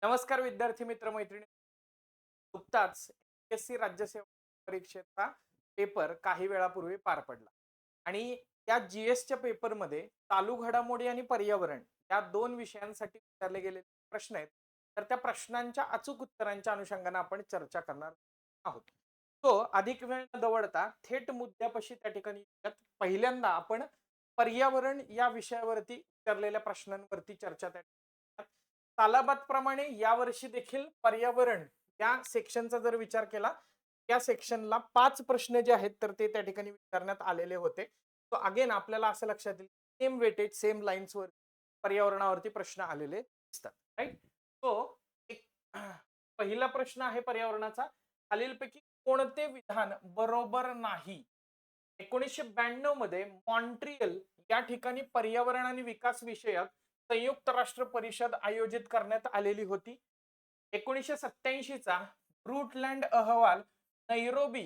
नमस्कार विद्यार्थी मित्र मैत्रिणी. नुकताच एमपीएससी राज्य सेवा परीक्षेचा पेपर काही वेळापूर्वी पार पडला आणि त्या जीएसच्या पेपरमध्ये चालू घडामोडी आणि पर्यावरण या दोन विषयांसाठी विचारले गेलेले प्रश्न आहेत. तर त्या प्रश्नांच्या अचूक उत्तरांच्या अनुषंगाने आपण चर्चा करणार आहोत. तो अधिक वेळ न दवडता थेट मुद्द्यापाशी त्या ठिकाणी येऊयात. पहिल्यांदा आपण पर्यावरण या विषयावरती विचारलेल्या प्रश्नांवरती चर्चा तालाबादप्रमाणे यावर्षी देखील पर्यावरण या सेक्शनचा जर विचार केला, या सेक्शनला 5 प्रश्न जे आहेत तर ते त्या ठिकाणी विचारण्यात आलेले होते. सो अगेन आपल्याला असं लक्षात येईल सेम वेटेज सेम लाईन्सवर पर्यावरणावरती प्रश्न आलेले दिसतात. राइट. सो एक पहिला प्रश्न आहे पर्यावरणाचा. खालीलपैकी कोणते विधान बरोबर नाही? 1992 मध्ये मॉन्ट्रियल या ठिकाणी पर्यावरण आणि विकास विषयक संयुक्त राष्ट्र परिषद आयोजित करण्यात आलेली होती. 1987 चा ब्रूटलँड अहवाल नैरोबी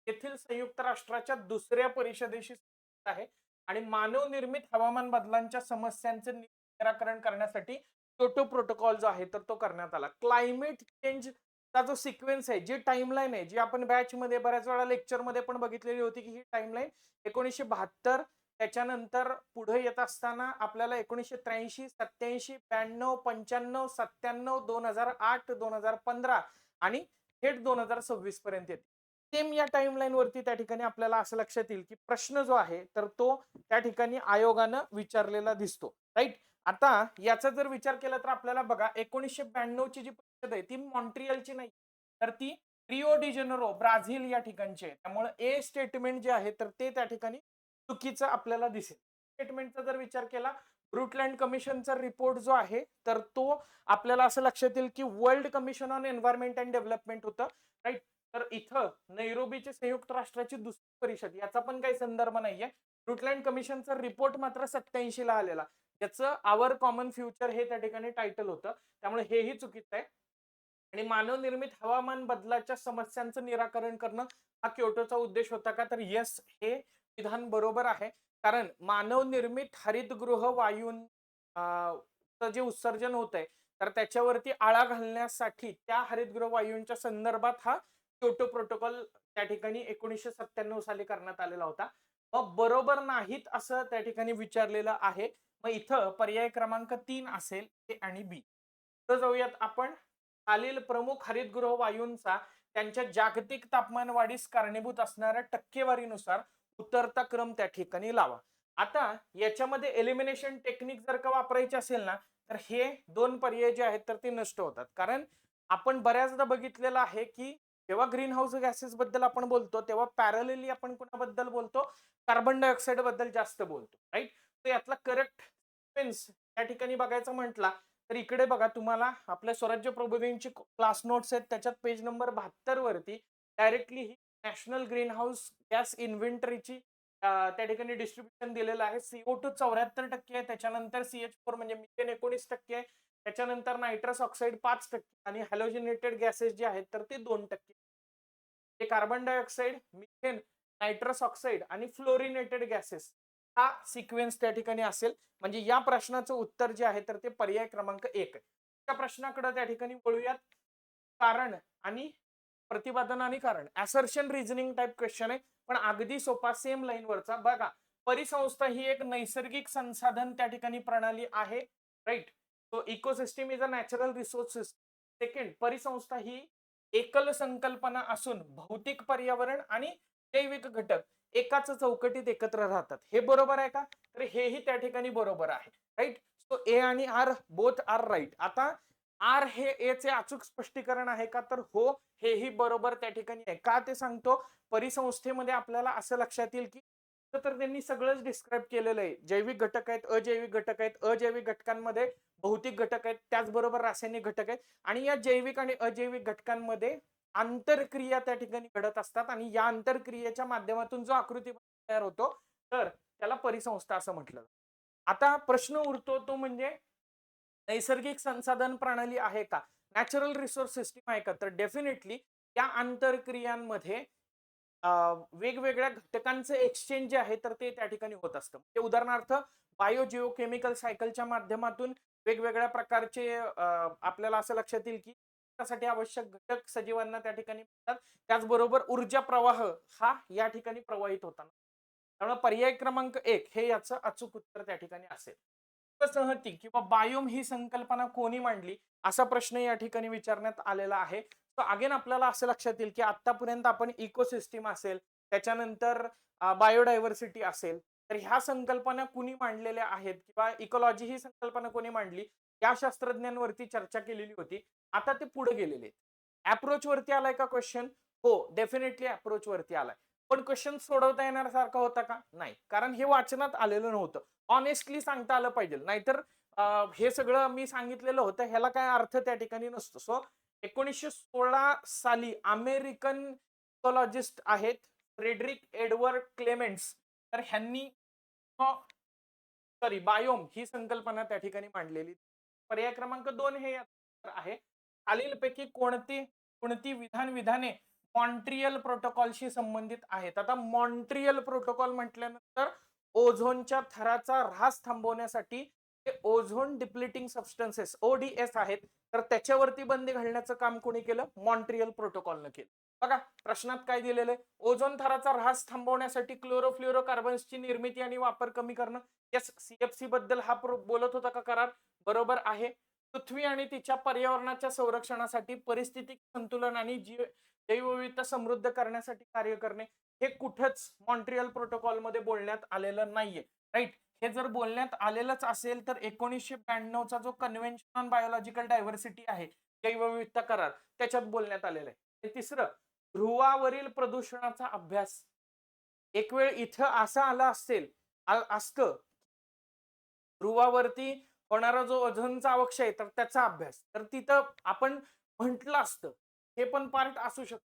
येथील संयुक्त राष्ट्राच्या दुसऱ्या परिषदेशी संबंधित आहे आणि मानव निर्मित हवामान बदलांच्या समस्यांचे निराकरण करण्यासाठी क्योटो प्रोटोकॉल जो आहे तर तो करण्यात आला. क्लायमेट चेंज चा जो सिक्वेन्स आहे, जी टाइमलाईन आहे, जी आपण बॅच मध्ये बऱ्याच वेळा लेक्चर मध्ये पण बघितलेली होती की ही टाइमलाईन 1972 त्याच्यानंतर पुढे येत असताना आपल्याला 1983, 87, 92, 95, 97, 2008, 2015 आणि थेट 2026 पर्यंत येते. सेम या टाइमलाईन वरती त्या ठिकाणी आपल्याला असं लक्षात येईल की प्रश्न जो आहे तर तो त्या ठिकाणी आयोगानं विचारलेला दिसतो. राईट. आता याचा जर विचार केला तर आपल्याला बघा 1992 ची जी परिषद आहे ती मॉन्ट्रियलची नाही, तर ती रिओ डी जेनेरो ब्राझील या ठिकाणची आहे. त्यामुळे ए स्टेटमेंट जे आहे तर ते त्या ठिकाणी चुकीचं आपल्याला दिसेल. स्टेटमेंटचा जर विचार केला, ब्रुटलँड कमिशनचा रिपोर्ट जो आहे तर तो आपल्याला असं लक्षात येईल की world commission on environment and development होतं. राईट. तर इथं नैरोबीची संयुक्त राष्ट्राची दुसरी परिषद याचा पण काही संदर्भ नाहीये. ब्रुटलँड कमिशनचा रिपोर्ट मात्र 87 ला आलेला, ज्याचं आवर कॉमन फ्युचर हे त्या ठिकाणी टायटल होतं. त्यामुळे हेही चुकीचं आहे. आणि मानव निर्मित हवामान बदलाच्या समस्यांचं निराकरण करणं हा क्योटोचा उद्देश होता का? तर येस, हे विधान बरोबर आहे. कारण मानव निर्मित हरितगृह वायू जे उत्सर्जन होत आहे तर त्याच्यावरती आळा घालण्यासाठी त्या हरितगृह वायूंच्या संदर्भात हा क्योटो प्रोटोकॉल त्या ठिकाणी 1997 साली करण्यात आलेला होता. मग बरोबर नाहीत असं त्या ठिकाणी विचारलेलं आहे. मग इथं पर्याय क्रमांक 3 असेल ए आणि बी. तर जाऊयात आपण. खालील प्रमुख हरितगृह वायूंचा त्यांच्या जागतिक तापमान वाढीस कारणीभूत असणाऱ्या टक्केवारीनुसार उतरता क्रम त्या ठिकाणी लावा. आता याच्यामध्ये एलिमिनेशन टेक्निक जर का वापरायची असेल ना तर हे दोन पर्याय जे आहेत तर ते नष्ट होतात. कारण आपण बऱ्याचदा बघितलेलं आहे की जेव्हा ग्रीन हाऊस गॅसेस बद्दल आपण बोलतो तेव्हा पॅरलली आपण कोणाबद्दल बोलतो? कार्बन डायऑक्साईड बद्दल जास्त बोलतो. राईट. तर यातला करेक्ट सिक्वेन्स त्या ठिकाणी बघायचं म्हटला तर इकडे बघा, तुम्हाला आपल्या स्वराज्य प्रबोधिनीची क्लास नोट्स आहेत त्याच्यात पेज नंबर 72 वरती डायरेक्टली ही नॅशनल ग्रीन हाऊस गॅस इन्व्हेंटरीची त्या ठिकाणी डिस्ट्रीब्युशन दिलेलं आहे. CO2 74% आहे, त्याच्यानंतर CH4 म्हणजे मिथेन 19% आहे, त्याच्यानंतर नायट्रस ऑक्साईड 5% आणि हॅलोजिनेटेड गॅसेस जे आहेत तर ते 2%. हे carbon dioxide, methane, nitrous oxide आणि फ्लोरिनेटेड गॅसेस हा सिक्वेन्स त्या ठिकाणी असेल. म्हणजे या प्रश्नाचं उत्तर जे आहे तर ते पर्याय क्रमांक 1 आहे. त्या प्रश्नाकडे त्या ठिकाणी वळूयात. कारण आणि प्रतिपादन आणि कारण असर्शन रिझनिंग टाइप क्वेश्चन आहे, पण अगदी सोपा सेम लाईन वरचा. बघा, परिसंस्था ही एक नैसर्गिक संसाधन त्या ठिकाणी प्रणाली आहे. Right. So ecosystem is a natural resources. Second, परिसंस्था ही एकल संकल्पना असून भौतिक पर्यावरण आणि जैविक घटक एकाच चौकटीत एकत्र राहतात. हे बरोबर आहे का? तर हेही त्या ठिकाणी बरोबर आहे. राईट. सो ए आणि आर बोथ आर राईट. आता आर हे ए चे अचूक स्पष्टीकरण आहे का? तर हो, हेही बरोबर त्या ठिकाणी आहे. का ते सांगतो? परिसंस्थेमध्ये आपल्याला असं लक्षात येईल की तर त्यांनी सगळंच डिस्क्राईब केलेलं आहे. जैविक घटक आहेत, अजैविक घटक आहेत, अजैविक घटकांमध्ये भौतिक घटक आहेत, त्याचबरोबर रासायनिक घटक आहेत आणि या जैविक आणि अजैविक घटकांमध्ये आंतरक्रिया त्या ठिकाणी घडत असतात आणि या आंतरक्रियेच्या माध्यमातून जो आकृती तयार होतो तर त्याला परिसंस्था असं म्हटलं. आता प्रश्न उरतो तो म्हणजे नैसर्गिक संसाधन प्रणाली आहे का? नॅचरल रिसोर्स सिस्टीम आहे का? तर डेफिनेटली या आंतरक्रियांमध्ये वेगवेगळ्या घटकांचे एक्सचेंज जे आहे तर ते त्या ठिकाणी होत असतं. म्हणजे उदाहरणार्थ बायोजिओकेमिकल सायकलच्या माध्यमातून वेगवेगळ्या प्रकारचे आपल्याला असं लक्षात येईल की त्यासाठी आवश्यक घटक सजीवांना त्या ठिकाणी मिळतात. त्याचबरोबर ऊर्जा प्रवाह हा या ठिकाणी प्रवाहित होताना. त्यामुळे पर्याय क्रमांक 1 हे याचं अचूक उत्तर त्या ठिकाणी असेल. उपसंहती किंवा बायोम ही संकल्पना कोणी मांडली असा प्रश्न या ठिकाणी विचारण्यात आलेला आहे. तर अगेन आपल्याला असं लक्षात येईल की आतापर्यंत आपण इकोसिस्टीम असेल, त्याच्यानंतर बायोडायव्हर्सिटी असेल, तर ह्या संकल्पना कुणी मांडलेल्या आहेत किंवा इकॉलॉजी ही संकल्पना कोणी मांडली या शास्त्रज्ञांवरती चर्चा केलेली होती. आता ते पुढे गेलेले. अप्रोच वरती आलाय का क्वेश्चन? हो, डेफिनेटली अप्रोच वरती आलाय. पण क्वेश्चन सोडवता येणार सारखा होता का? नाही, कारण हे वाचनात आलेलं नव्हतं. ऑनेस्टली सांगता आलं पाहिजे, नाहीतर हे सगळं मी सांगितलेलं होतं ह्याला काय अर्थ त्या ठिकाणी नसतो. सो 1916 साली अमेरिकन इकॉलॉजिस्ट आहेत फ्रेडरिक एडवर्ड क्लेमेंट्स, तर ह्यांनी सॉरी बायोम ही संकल्पना त्या ठिकाणी मांडलेली. पर्याय क्रमांक 2 हे आहे. खालीलपैकी कोणती कोणती विधाने मॉन्ट्रियल प्रोटोकॉलशी संबंधित आहेत? आता मॉन्ट्रियल प्रोटोकॉल म्हटल्यानंतर ओझोनच्या थराचा ऱ्हास थांबवण्यासाठी ते ओझोन डिप्लिटिंग सबस्टन्सेस ओडीएस आहेत, तर त्याच्यावरती बंदी घालण्याचं काम कोणी केलं? मॉन्ट्रियल प्रोटोकॉलनं केलं. बघा प्रश्नात काय दिलेलं आहे? ओझोन थराचा ऱ्हास थांबवण्यासाठी क्लोरोफ्लोरोकार्बन्सची निर्मिती आणि वापर कमी करणं. येस, सीएफसी बद्दल हा बोलत होता का करार? बरोबर आहे. पृथ्वी आणि तिच्या पर्यावरणाच्या संरक्षणासाठी परिस्थिती संतुलन आणि जैवविविधता समृद्ध करण्यासाठी कार्य करणे हे कुठेच मॉन्ट्रियल प्रोटोकॉल मध्ये बोलण्यात आलेलं नाहीये. राईट. हे जर बोलण्यात आलेलंच असेल तर 1992 चा जो कन्व्हेन्शन ऑन बायोलॉजिकल डायव्हर्सिटी आहे, जैवविविधता करार, त्याच्यात बोलण्यात आलेलं आहे. तिसरं, ध्रुवावरील प्रदूषणाचा अभ्यास. एक वेळ इथं असं आलं असेल असतं, ध्रुवावरती होणारा जो ओझोनचा अवक्ष आहे तर त्याचा अभ्यास, तर तिथं आपण म्हटलं असतं हे पण पार्ट असू शकतं.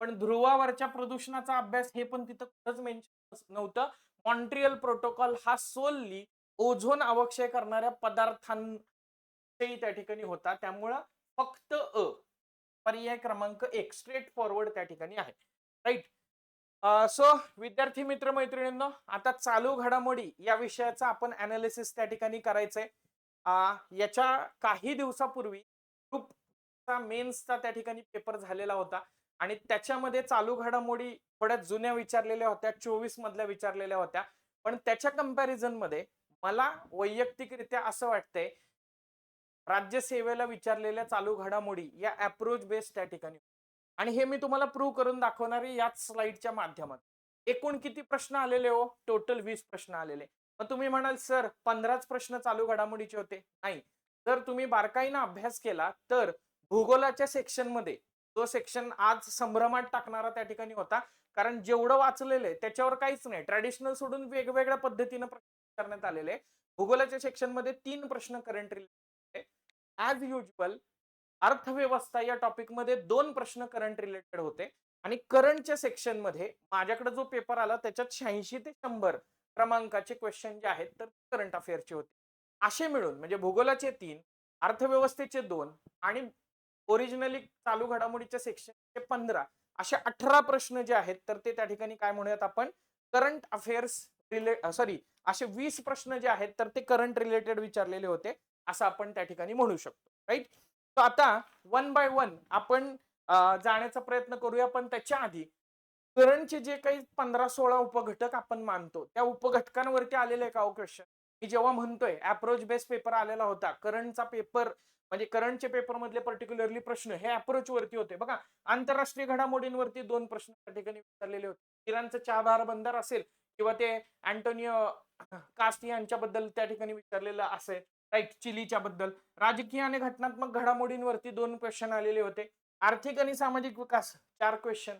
पण ध्रुवावरच्या प्रदूषणाचा अभ्यास हे पण तिथं कुठंच मेन्शन नव्हतं. मॉन्ट्रियल प्रोटोकॉल हा सोलली ओझोन अवक्षय करणाऱ्या पदार्थांविषयी त्या ठिकाणी होता. त्यामुळं फक्त पर्याय क्रमांक 1 स्ट्रेट फॉरवर्ड त्या ठिकाणी आहे. राईट. सो विद्यार्थी मित्र मैत्रिणींनो, आता चालू घडामोडी या विषयाचा आपण अनालिसिस त्या ठिकाणी करायचंय. याच्या काही दिवसापूर्वी ग्रुपचा मेन्सचा त्या ठिकाणी पेपर झालेला होता आणि त्याच्यामध्ये चालू घडामोडी थोड्या जुन्या विचारलेल्या होत्या, 24 मधल्या विचारलेल्या होत्या. पण त्याच्या कंपॅरिझन मध्ये मला वैयक्तिकरित्या असं वाटतंय राज्यसेवेला विचारलेल्या चालू घडामोडी या अप्रोच बेस्ड त्या ठिकाणी, आणि हे मी तुम्हाला प्रूव्ह करून दाखवणार आहे याच स्लाइडच्या माध्यमातून. एकूण किती प्रश्न आलेले हो? टोटल 20 प्रश्न आलेले. मग तुम्ही म्हणाल सर 15च प्रश्न चालू घडामोडीचे होते. नाही, जर तुम्ही बारकाईनं अभ्यास केला तर भूगोलाच्या सेक्शन मध्ये, जो सेक्शन आज संभ्रमात टाकणारा त्या ठिकाणी होता, कारण जेवढं वाचलेलं आहे त्याच्यावर काहीच नाही, ट्रॅडिशनल सोडून वेगवेगळ्या पद्धतीनं प्रश्न करण्यात आलेले. भूगोलाच्या सेक्शन मध्ये 3 प्रश्न करंट रिलेटेड, ऍज युजल अर्थव्यवस्था या टॉपिक मध्ये 2 प्रश्न करंट रिलेटेड होते, आणि करंटच्या सेक्शन मध्ये माझ्याकडे जो पेपर आला त्याच्यात 86 ते 100 क्रमांकाचे क्वेश्चन जे आहेत तर करंट अफेअरचे होते. असे मिळून म्हणजे भूगोलाचे 3, अर्थव्यवस्थेचे 2 आणि ओरिजिनली चालू घडामोडीच्या सेक्शनचे 15, असे 18 प्रश्न जे आहेत तर ते त्या ठिकाणी काय म्हणूयात आपण, करंट अफेअर्स सॉरी, असे 20 प्रश्न जे आहेत तर ते करंट रिलेटेड विचारलेले होते असं आपण त्या ठिकाणी म्हणू शकतो. राईट. तर आता वन बाय वन आपण जाण्याचा प्रयत्न करूया, पण त्याच्या आधी करंटचे जे काही 15-16 उपघटक आपण मानतो त्या उपघटकांवरती आलेले का क्वेश्चन, मी जेव्हा म्हणतोय अप्रोच बेस्ड पेपर आलेला होता, करंटचा पेपर म्हणजे करंटचे पेपर मधले पर्टिक्युलरली प्रश्न हे अप्रोच वरती होते. बघा आंतरराष्ट्रीय घडामोडींवरती 2 प्रश्न त्या ठिकाणी विचारलेले होते. इराणचं चहाबार बंदर असेल किंवा ते अँटोनियो कास्ट यांच्याबद्दल त्या ठिकाणी विचारलेलं असेल. राईट. चिलीच्या बद्दल राजकीय आणि घटनात्मक घडामोडींवरती 2 क्वेश्चन आलेले होते. आर्थिक आणि सामाजिक विकास 4 क्वेश्चन.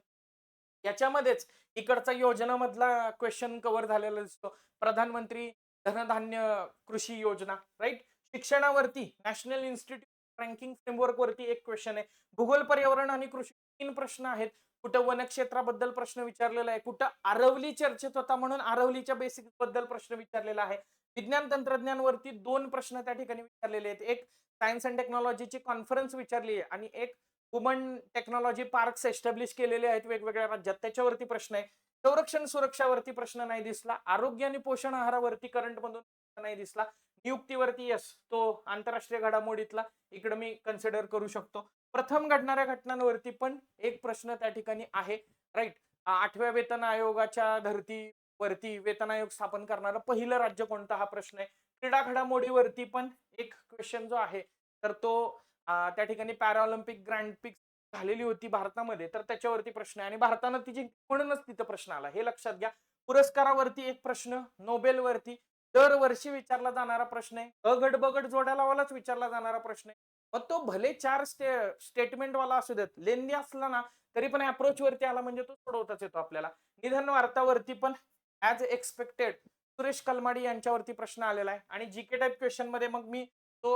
याच्यामध्येच इकडचा योजना मधला क्वेश्चन कव्हर झालेला दिसतो, प्रधानमंत्री धनधान्य कृषी योजना. राईट. शिक्षणावरती नॅशनल इन्स्टिट्यूट रँकिंग फ्रेमवर्क वरती 1 क्वेश्चन आहे. भूगोल पर्यावरण आणि कृषी 3 प्रश्न आहेत. कुठं वनक्षेत्राबद्दल प्रश्न विचारलेला आहे, कुठं आरवली चर्चेत होता म्हणून आरवलीच्या बेसिक बद्दल प्रश्न विचारलेला आहे. विज्ञान तंत्रज्ञानवरती 2 प्रश्न त्या ठिकाणी विचारलेले आहेत. एक सायन्स अँड टेक्नॉलॉजीची कॉन्फरन्स विचारली आहे आणि एक वुमन टेक्नॉलॉजी पार्क्स एस्टॅब्लिश केलेले आहेत वेगवेगळ्या राज्यात, त्याच्यावरती प्रश्न आहे. संरक्षण सुरक्षावरती प्रश्न नाही दिसला. आरोग्य आणि पोषण आहारावरती करंट मधून नाही दिसला. नियुक्तीवरती यस, तो आंतरराष्ट्रीय घडामोडीतला इकडे मी कन्सिडर करू शकतो. प्रथम घडणाऱ्या घटनांवरती पण एक प्रश्न त्या ठिकाणी आहे. राईट. 8व्या वेतन आयोगाच्या धर्तीवरती वेतन आयोग स्थापन करणारं पहिलं राज्य कोणतं, हा प्रश्न आहे. क्रीडा घडामोडीवरती पण एक क्वेश्चन जो आहे तर तो त्या ठिकाणी पॅराऑलिम्पिक ग्रँड प्रिक्स झालेली होती भारतामध्ये, तर त्याच्यावरती प्रश्न आहे आणि भारतानं तिची म्हणूनच तिथं प्रश्न आला, हे लक्षात घ्या. पुरस्कारावरती एक प्रश्न, नोबेलवरती दरवर्षी विचारला जाणारा प्रश्न आहे. अगड बगड जोड्यालावालाच विचारला जाणारा प्रश्न आहे. मग तो भले 4 स्टेटमेंट वाला असू देत, लेंदी असला ना तरी पण अप्रोच वरती आला म्हणजे तो सोडवताच येतो आपल्याला. निधन वार्तावरती पण ऍज एक्सपेक्टेड सुरेश कलमाडी यांच्यावरती प्रश्न आलेला आहे आणि जीके टाईप क्वेश्चन मध्ये मग मी तो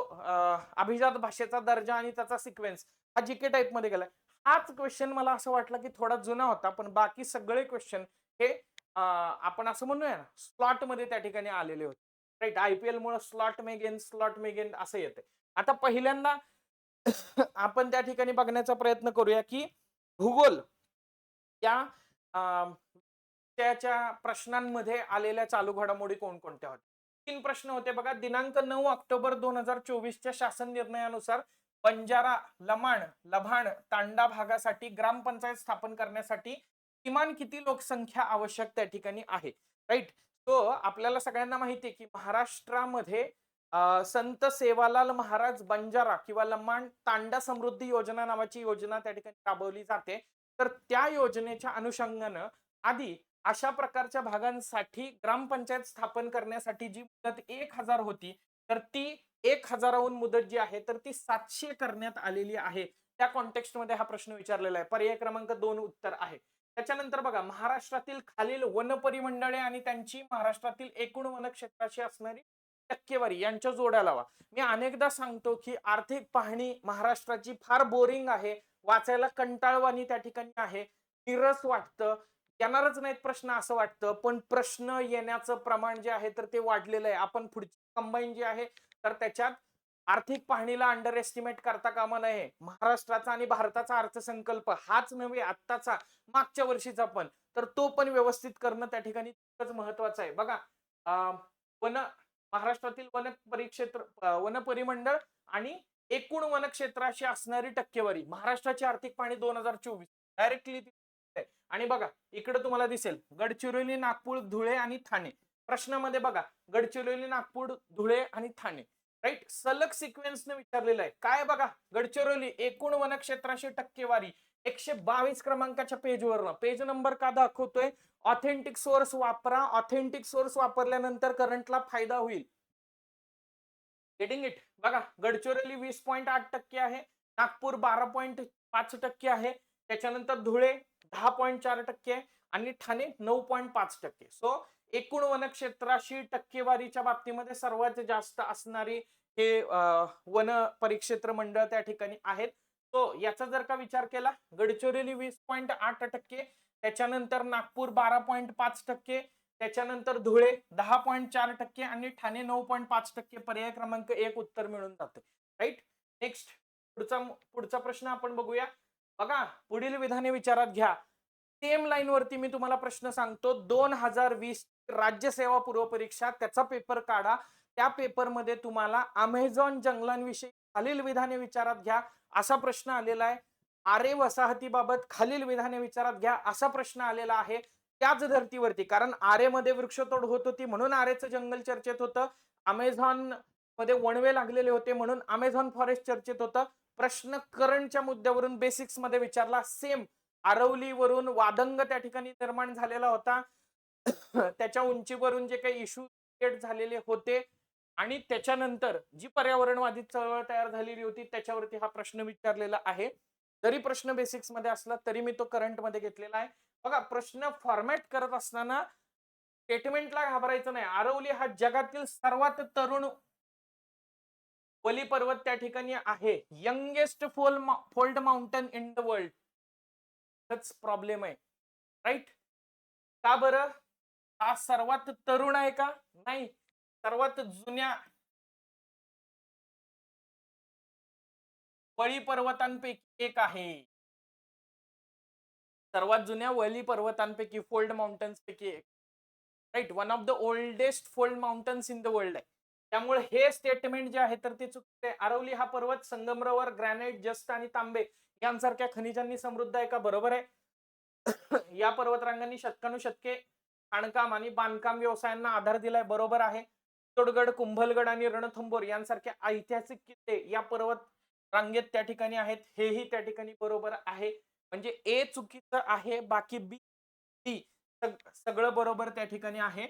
अभिजात भाषेचा दर्जा आणि त्याचा सिक्वेन्स हा जीके टाईप मध्ये गेलाय. हाच क्वेश्चन मला असं वाटलं की थोडा जुना होता, पण बाकी सगळे क्वेश्चन हे आपण असं म्हणूया ना स्लॉट मध्ये त्या ठिकाणी आलेले होते. राईट. आयपीएल मुळे स्लॉट मेगेन असं येते. आता पहिल्यांदा आपण त्या ठिकाणी बघण्याचा प्रयत्न करूया की भूगोल या त्याच्या प्रश्नांमध्ये आलेल्या चालू घडामोडी कोणकोणत्या होत्या. 3 प्रश्न होते बघा. दिनांक 9 ऑक्टोबर 2024च्या शासन निर्णयानुसार बंजारा, लमाण, लभाण, तांडा भागासाठी ग्रामपंचायत स्थापन करण्यासाठी किमान किती लोकसंख्या आवश्यक त्या ठिकाणी आहे. राईट. तो आपल्याला सगळ्यांना माहिती आहे की महाराष्ट्रामध्ये संत सेवालाल महाराज बंजारा किंवा लमाण तांडा समृद्धी योजना नावाची योजना त्या ठिकाणी राबवली जाते. तर त्या योजनेच्या अनुषंगानं आधी अशा प्रकारच्या भागांसाठी ग्रामपंचायत स्थापन करण्यासाठी जी मुदत 1000 होती, तर ती 1000हून मुदत जी आहे तर ती 700 करण्यात आलेली आहे. त्या कॉन्टेक्स्ट मध्ये हा प्रश्न विचारलेला आहे. पर्याय क्रमांक 2 उत्तर आहे. त्याच्यानंतर बघा, महाराष्ट्रातील खालील वन परिमंडळे आणि त्यांची महाराष्ट्रातील एकूण वनक्षेत्राची असणारी टक्केवारी यांच्या जोड्या लावा. मी अनेकदा सांगतो की आर्थिक पाहणी महाराष्ट्राची फार बोरिंग आहे, वाचायला कंटाळवाणी त्या ठिकाणी आहे, निरस वाटतं, येणारच नाहीत प्रश्न असं वाटतं, पण प्रश्न येण्याचं प्रमाण जे आहे तर ते वाढलेलं आहे. आपण पुढची कंबाईन जी आहे तर त्याच्यात आर्थिक पाहणीला अंडर एस्टिमेट करता कामा नये. महाराष्ट्राचा आणि भारताचा अर्थसंकल्प हाच नव्हे आत्ताचा, मागच्या वर्षीचा पण, तर तो पण व्यवस्थित करणं त्या ठिकाणी तितकंच महत्वाचं आहे. बघा, वन महाराष्ट्रातील वन परिमंडळ आणि एकूण वनक्षेत्राशी असणारी टक्केवारी, महाराष्ट्राची आर्थिक पाहणी 2024 डायरेक्टली. आणि बघा इकडे तुम्हाला दिसेल गडचिरोली, नागपूर, धुळे आणि ठाणे. प्रश्नामध्ये बघा गडचिरोली, नागपूर, धुळे आणि ठाणे. राईट. सलग सिक्वेन्सने विचारलेलं आहे. काय बघा, गडचिरोली एकूण वनक्षेत्राशी टक्केवारी 122 क्रमांकाच्या पेजवर. पेज नंबर का दाखवतोय? ऑथेंटिक सोर्स वापरा. ऑथेंटिक सोर्स वापरल्यानंतर करंटला फायदा होईल. Getting it? बघा, गडचिरोली 20.8% आहे, नागपूर 12.5% आहे, त्याच्यानंतर धुळे 10.4% आहे आणि ठाणे 9.5%. सो एकूण वनक्षेत्राशी टक्केवारीच्या बाबतीमध्ये सर्वात जास्त असणारी हे वन परिक्षेत्र मंडळ त्या ठिकाणी आहेत. तो याचा जर का विचार केला, गडचिरोली 20.8%, त्याच्यानंतर नागपूर 12.5%, त्याच्यानंतर धुळे 10.4% आणि ठाणे 9.5%. पर्याय क्रमांक 1 उत्तर मिळून जातं. राईट. नेक्स्ट पुढचा प्रश्न आपण बघूया. बघा, पुढील विधाने विचारात घ्या. सेम लाईन वरती मी तुम्हाला प्रश्न सांगतो. 2020 राज्य सेवा पूर्व परीक्षा, त्याचा पेपर काढा. त्या पेपरमध्ये तुम्हाला अमेझॉन जंगलांविषयी खालील विधाने विचारात घ्या असा प्रश्न आलेला आहे. आरे वसाहतीबाबत खालील विधाने विचारात घ्या असा प्रश्न आलेला आहे. त्याच धर्तीवरती, कारण आरेमध्ये वृक्षतोड होत होती म्हणून आरेचं जंगल चर्चेत होतं, अमेझॉन मध्ये वणवे लागलेले होते म्हणून अमेझॉन फॉरेस्ट चर्चेत होतं. प्रश्न करंटच्या मुद्द्यावरून बेसिक्स मध्ये विचारला. सेम आरवलीवरून वादंग त्या ठिकाणी निर्माण झालेला होता. त्याच्या उंचीवरून जे काही इश्यू क्रिएट झालेले होते आणि त्याच्यानंतर जी पर्यावरणवादी चळवळ तयार झालेली होती त्याच्यावरती हा प्रश्न विचारलेला आहे. जरी प्रश्न बेसिक्स मध्ये असला तरी मी तो करंट मध्ये घेतलेला आहे. बघा, प्रश्न फॉर्मॅट करत असताना स्टेटमेंटला घाबरायचं नाही. आरवली हा जगातील सर्वात तरुण वली पर्वत त्या ठिकाणी आहे. Youngest fold mountain in the world. हाच प्रॉब्लेम आहे. राईट. का बरं? हा सर्वात तरुण आहे का? नाही, सर्वात जुन्या वळी पर्वतांपैकी एक आहे. सर्वात जुन्या वली पर्वतांपैकी, फोल्ड माउंटन्स पैकी एक. Right. One of the oldest fold mountains in the world आहे. त्यामुळे हे स्टेटमेंट जे आहे तर ते चुकीचे आहे. अरवली हा पर्वत संगमरवर, ग्रॅनाइट, जस्त आणि तांबे यांसारख्या खनिजांनी समृद्ध आहे का? बरोबर आहे. या पर्वतरांगांनी शतकानुशतके खाणकाम आणि बांधकाम व्यवसायांना आधार दिलाय. बरोबर आहे. चित्तोडगड, कुंभलगड आणि रणथंबोर यांसारख्या ऐतिहासिक किल्ले या पर्वत रांगेत त्या ठिकाणी आहेत. हेही त्या ठिकाणी बरोबर आहे. म्हणजे ए चुकीचं आहे, बाकी बी, डी सगळं बरोबर त्या ठिकाणी आहे.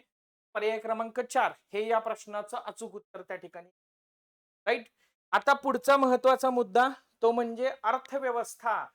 पर्याय क्रमांक 4 हे या प्रश्नाचं अचूक उत्तर त्या ठिकाणी. राईट. आता पुढचा महत्वाचा मुद्दा तो म्हणजे अर्थव्यवस्था.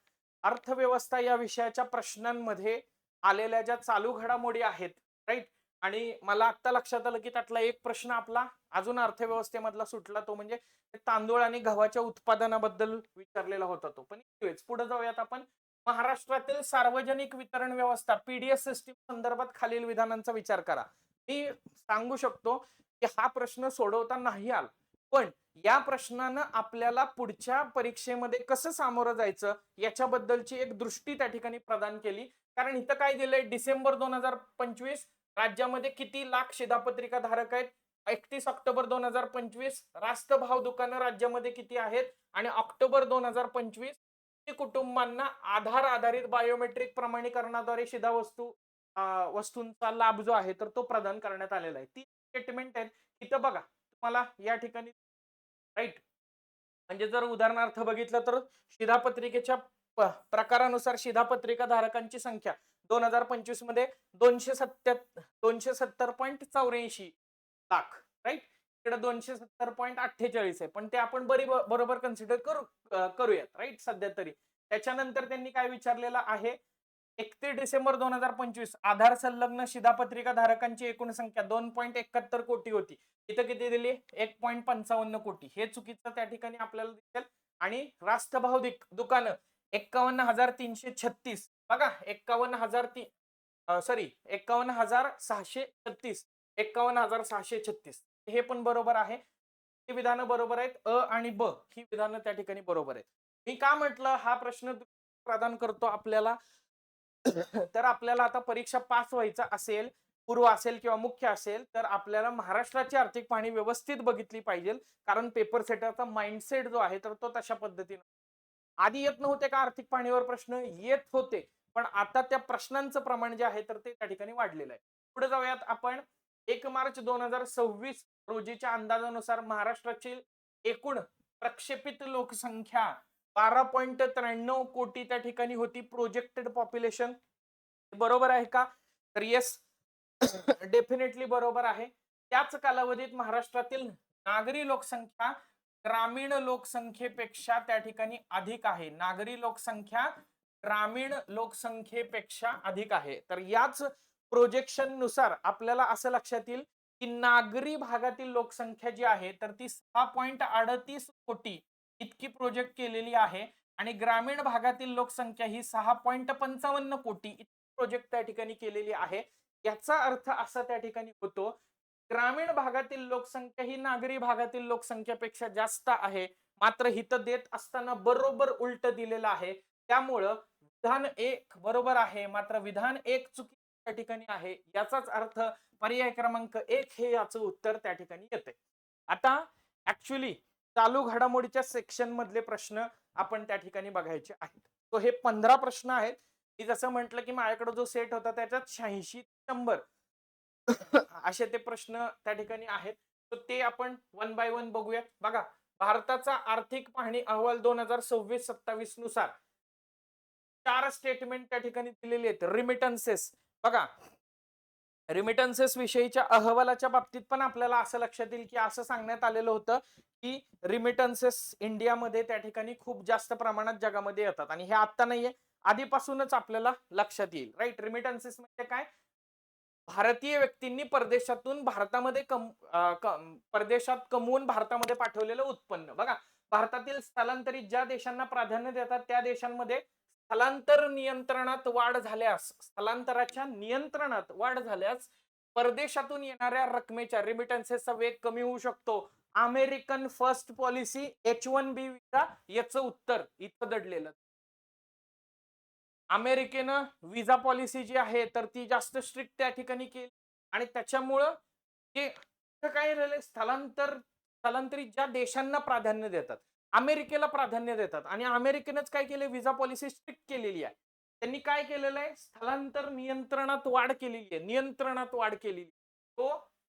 अर्थव्यवस्था या विषयाच्या प्रश्नांमध्ये आलेल्या ज्या चालू घडामोडी आहेत, राईट. आणि मला आता लक्षात आलं की त्यातला एक प्रश्न आपला अजून अर्थव्यवस्थेमधला सुटला, तो म्हणजे तांदूळ आणि गव्हाच्या उत्पादनाबद्दल विचारलेला होता तो. पण पुढे जाऊयात आपण. महाराष्ट्रातील सार्वजनिक वितरण व्यवस्था पीडीएस सिस्टीम संदर्भात खालील विधानांचा विचार करा. मी सांगू शकतो की हा प्रश्न सोडवता नाही आला, पण या प्रश्नानं आपल्याला पुढच्या परीक्षेमध्ये कसं सामोरं जायचं याच्याबद्दलची एक दृष्टी त्या ठिकाणी प्रदान केली. कारण इथं काय दिलंय, डिसेंबर 2025 राज्यामध्ये किती लाख शिधापत्रिका धारक आहेत, 31 ऑक्टोबर 2025 रास्त भाव दुकानं राज्यामध्ये किती आहेत, आणि ऑक्टोबर 2025 कुटुंबांना आधार आधारित बायोमेट्रिक प्रमाणीकरणाद्वारे वस्तूंचा लाभ जो आहे तर तो प्रदान करण्यात आलेला आहे. ती स्टेटमेंट आहे. इथं बघा तुम्हाला या ठिकाणी, राईट. म्हणजे जर उदाहरणार्थ बघितलं तर शिधापत्रिकेच्या प्रकारानुसार शिधापत्रिका धारकांची संख्या 2025 मध्ये 270.84 लाख, राईट. इकडे 270.48 आहे, पण ते आपण बरोबर कन्सिडर करूयात, राईट, सध्या तरी. त्याच्यानंतर त्यांनी काय विचारलेलं आहे, 31 डिसेंबर 2025 आधार संलग्न शिधापत्रिका धारकांची एकूण संख्या 2.71 कोटी होती. इथं किती दिली, 1.55 कोटी. हे चुकीचं त्या ठिकाणी आपल्याला दिसेल. आणि रास्त भाव दुकानं 51,336, बघा 51,636, 51,636 हे पण बरोबर आहे. ही विधानं बरोबर आहेत. अ आणि ब ही विधानं त्या ठिकाणी बरोबर आहेत. मी का म्हटलं हा प्रश्न प्रदान करतो आपल्याला, तर आपल्याला आता परीक्षा पास व्हायचा असेल, पूर्व असेल किंवा मुख्य असेल, तर आपल्याला महाराष्ट्राची आर्थिक पाहणी व्यवस्थित बघितली पाहिजे. कारण पेपर सेटरचा माइंडसेट जो आहे तर तो तशा पद्धतीने आधी येत नव्हते का आर्थिक पाहणीवर प्रश्न, येत होते, पण आता त्या प्रश्नांचं प्रमाण जे आहे तर ते त्या ठिकाणी वाढलेलं आहे. पुढे जाऊयात आपण. 1 मार्च 2026 रोजीच्या अंदाजानुसार महाराष्ट्राची एकूण प्रक्षेपित लोकसंख्या 12.93 कोटी त्या ठिकाणी होती. प्रोजेक्टेड पॉप्युलेशन बरोबर आहे का? तर येस, डेफिनेटली बरोबर आहे. त्याच कालावधीत महाराष्ट्रातील नागरी लोकसंख्या ग्रामीण लोकसंख्येपेक्षा त्या ठिकाणी अधिक आहे. नागरी लोकसंख्या ग्रामीण लोकसंख्येपेक्षा अधिक आहे. तर याच प्रोजेक्शन नुसार आपल्याला असं लक्षात येईल की नागरी भागातील लोकसंख्या जी आहे तर ती 6.38 कोटी इतकी प्रोजेक्ट केलेली आहे, आणि ग्रामीण भागातील लोकसंख्या ही 6.55 कोटी इतकी प्रोजेक्ट त्या ठिकाणी केलेली आहे. याचा अर्थ असा त्या ठिकाणी होतो, ग्रामीण भागातील लोकसंख्या ही नागरी भागातील लोकसंख्येपेक्षा जास्त आहे, मात्र हित देत असताना बरोबर उलट दिलेलं आहे. त्यामुळं विधान एक बरोबर आहे, मात्र विधान एक चुकी त्या ठिकाणी आहे. याचाच अर्थ पर्याय क्रमांक 1 हे याचं उत्तर त्या ठिकाणी येते. आता ऍक्च्युली चालू घडामोडीच्या सेक्शन मधले प्रश्न आपण त्या ठिकाणी बघायचे आहेत. तो हे 15 प्रश्न आहेत. मी जसं म्हटलं की माझ्याकडे जो सेट होता त्याच्यात 86 100 असे ते प्रश्न त्या ठिकाणी आहेत. तर ते आपण वन बाय वन बघूयात. बघा, भारताचा आर्थिक पाहणी अहवाल 2026-27 नुसार 4 स्टेटमेंट त्या ठिकाणी दिलेली आहेत. रिमिटन्सेस बघा, रिमिटन्सेस विषयीच्या अहवालाच्या बाबतीत पण आपल्याला असं लक्षात येईल की असं सांगण्यात आलेलं होतं की रिमिटन्सेस इंडियामध्ये त्या ठिकाणी खूप जास्त प्रमाणात जगामध्ये येतात, आणि हे आता नाहीये, आधीपासूनच आपल्याला लक्षात येईल, राईट. रिमिटन्सेस म्हणजे काय, भारतीय व्यक्तींनी परदेशातून भारतामध्ये परदेशात कमवून भारतामध्ये पाठवलेलं उत्पन्न. बघा, भारतातील स्थलांतरित ज्या देशांना प्राधान्य देतात त्या देशांमध्ये स्थलांतराच्या नियंत्रणात वाढ झाल्यास परदेशातून येणाऱ्या रकमेच्या रिमिटन्सेसचा वेग कमी होऊ शकतो. अमेरिकन फर्स्ट पॉलिसी, H1B विजा याचं उत्तर इथं दडलेलं. अमेरिकेनं विजा पॉलिसी जी आहे तर ती जास्त स्ट्रिक्ट त्या ठिकाणी केली, आणि त्याच्यामुळं जे काय राहिलंय, स्थलांतरित ज्या देशांना प्राधान्य देतात, अमेरिकेला प्राधान्य देतात आणि अमेरिकेनंच काय केलं, विजा पॉलिसी स्ट्रिक्ट केलेली आहे. त्यांनी काय केलेलं आहे, स्थलांतर नियंत्रणात वाढ केलेली आहे, नियंत्रणात वाढ केलेली. तो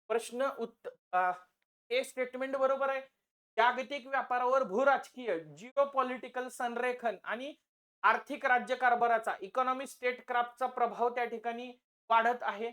प्रश्न हे स्टेटमेंट बरोबर आहे. जागतिक व्यापारावर भूराजकीय जिओ पॉलिटिकल संरेखन आणि आर्थिक राज्यकारभाराचा इकॉनॉमिक स्टेट क्राफ्टचा प्रभाव त्या ठिकाणी वाढत आहे.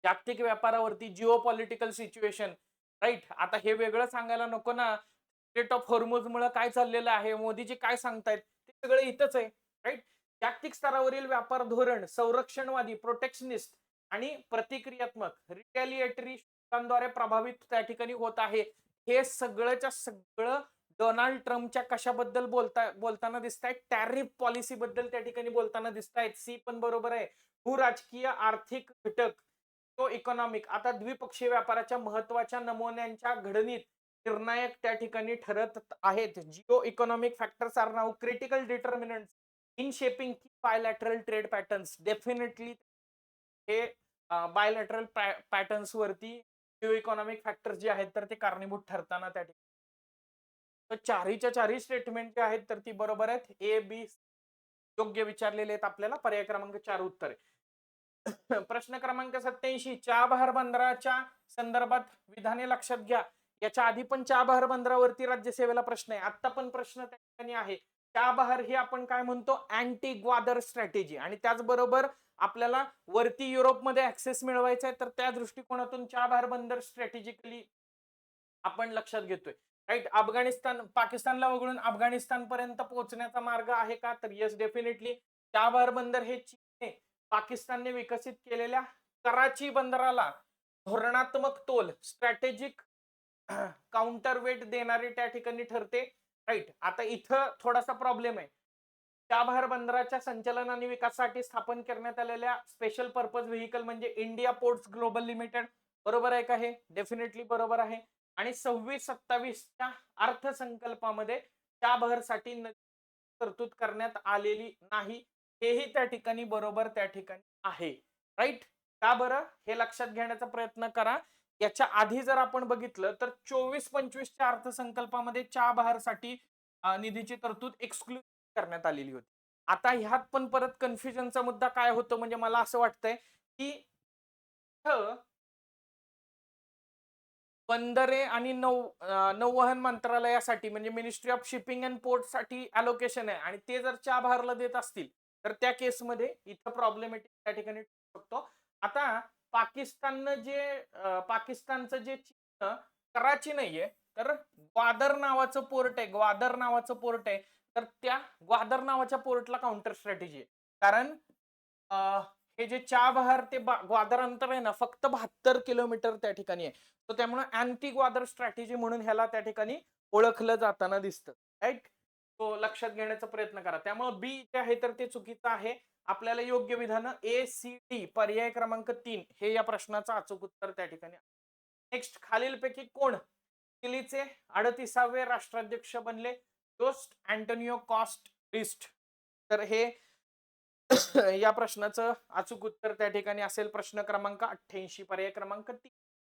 जागतिक व्यापारावरती जिओ पॉलिटिकल सिच्युएशन, राईट. आता हे वेगळं सांगायला नको ना, स्टेट ऑफ हॉर्मुझ मुळे काय चाललेलं आहे, मोदीजी काय सांगतायत ते सगळं इथंच आहे, राईट. जागतिक स्तरावरील व्यापार धोरण संरक्षणवादी, प्रोटेक्शनिस्ट आणि प्रतिक्रियात्मक रिटॅलिएटरी शब्दांद्वारे प्रभावित त्या ठिकाणी होत आहे. हे सगळंच्या सगळं डोनाल्ड ट्रम्पच्या कशाबद्दल बोलताना दिसत आहेत, टॅरिफ पॉलिसी बद्दल त्या ठिकाणी बोलताना दिसत आहेत. सी पण बरोबर आहे. भूराजकीय आर्थिक घटक, तो इकॉनॉमिक, आता द्विपक्षीय व्यापाराच्या महत्वाच्या नमुन्यांच्या घडणीत निर्णायक त्या ठिकाणी ठरत आहेत. Geo economic factors are now critical determinant in shaping bilateral trade patterns. Definitely हे बायलॅटरल पॅटर्न्स वरती जिओ इकॉनॉमिक फॅक्टर्स जे आहेत तर ते कारणीभूत ठरताना त्या ठिकाणी. तर चारहीच्या चारही स्टेटमेंट जे आहेत तर ती बरोबर आहेत. ए बी योग्य विचारलेले आहेत आपल्याला. पर्याय क्रमांक 4 उत्तर आहे. प्रश्न क्रमांक 87, चाबहार बंदराच्या संदर्भात विधाने लक्षात घ्या. याच्या आधी पण चाबहार बंदरावरती राज्यसेवेला प्रश्न आहे, आता पण प्रश्न त्या ठिकाणी आहे. चाबहार ही आपण काय म्हणतो, अँटी ग्वादर स्ट्रॅटेजी, आणि त्याचबरोबर आपल्याला वरती युरोपमध्ये ऍक्सेस मिळवायचा आहे, तर त्या दृष्टिकोनातून चाबहार बंदर स्ट्रॅटेजिकली आपण लक्षात घेतोय, राईट. अफगाणिस्तान, पाकिस्तानला वगळून अफगाणिस्तान पर्यंत पोहोचण्याचा मार्ग आहे का, तर येस डेफिनेटली. चाबहार बंदर हे चीनने पाकिस्तानने विकसित केलेल्या कराची बंदराला धोरणात्मक तोल, स्ट्रॅटेजिक काउंटरवेट देणारे त्या ठिकाणी ठरते, राईट. आता इथं थोडासा प्रॉब्लेम आहे. चाबहार बंदराच्या संचालन आणि विकासासाठी स्थापन करण्यात आलेल्या स्पेशल पर्पज व्हेकल म्हणजे इंडिया पोर्ट्स ग्लोबल लिमिटेड, बरोबर आहे का, हे डेफिनेटली बरोबर आहे. आणि 26-27च्या अर्थसंकल्पामध्ये चाबहारसाठी तरतूद करण्यात आलेली नाही, हेही त्या ठिकाणी बरोबर त्या ठिकाणी आहे, राईट. का बरं, हे लक्षात घेण्याचा प्रयत्न करा. याच्या आधी जर आपण बघितलं तर 24-25च्या अर्थसंकल्पामध्ये चाबहारसाठी निधीची तरतूद एक्सक्लुसिव्ह करण्यात आलेली होती. आता ह्यात पण परत कन्फ्युजनचा मुद्दा काय होतो, म्हणजे मला असं वाटतंय की बंदरे आणि नौवहन मंत्रालयासाठी म्हणजे ministry of shipping and port साठी अलोकेशन आहे, आणि ते जर चाबहारला देत असतील तर त्या केसमध्ये इथं प्रॉब्लेमॅटिक त्या ठिकाणी शकतो. आता पाकिस्तानचं जे कराची नाहीये, तर ग्वादर नावाचं पोर्ट आहे, ग्वादर नावाचं पोर्ट आहे, तर त्या ग्वादर नावाच्या पोर्टला काउंटर स्ट्रॅटेजी आहे. कारण हे जे चाबहार ते ग्वादर अंतर आहे ना, फक्त 72 किलोमीटर त्या ठिकाणी आहे. तर त्यामुळे अँटी ग्वादर स्ट्रॅटेजी म्हणून ह्याला त्या ठिकाणी ओळखलं जाताना दिसतं, राईट. तो लक्षात घेण्याचा प्रयत्न करा. त्यामुळे बी जे आहे तर ते चुकीचं आहे. आपल्याला योग्य विधान ए सी डी पर्याय क्रमांक 3 हे या प्रश्नाचं अचूक उत्तर त्या ठिकाणी. नेक्स्ट, खालीलपैकी कोण चिलीचे 38वे राष्ट्राध्यक्ष बनले, जोस्ट अँटोनियो कॉस्टलिस्ट. तर हे या प्रश्नाचं अचूक उत्तर त्या ठिकाणी असेल प्रश्न क्रमांक 88 पर्याय क्रमांक 3,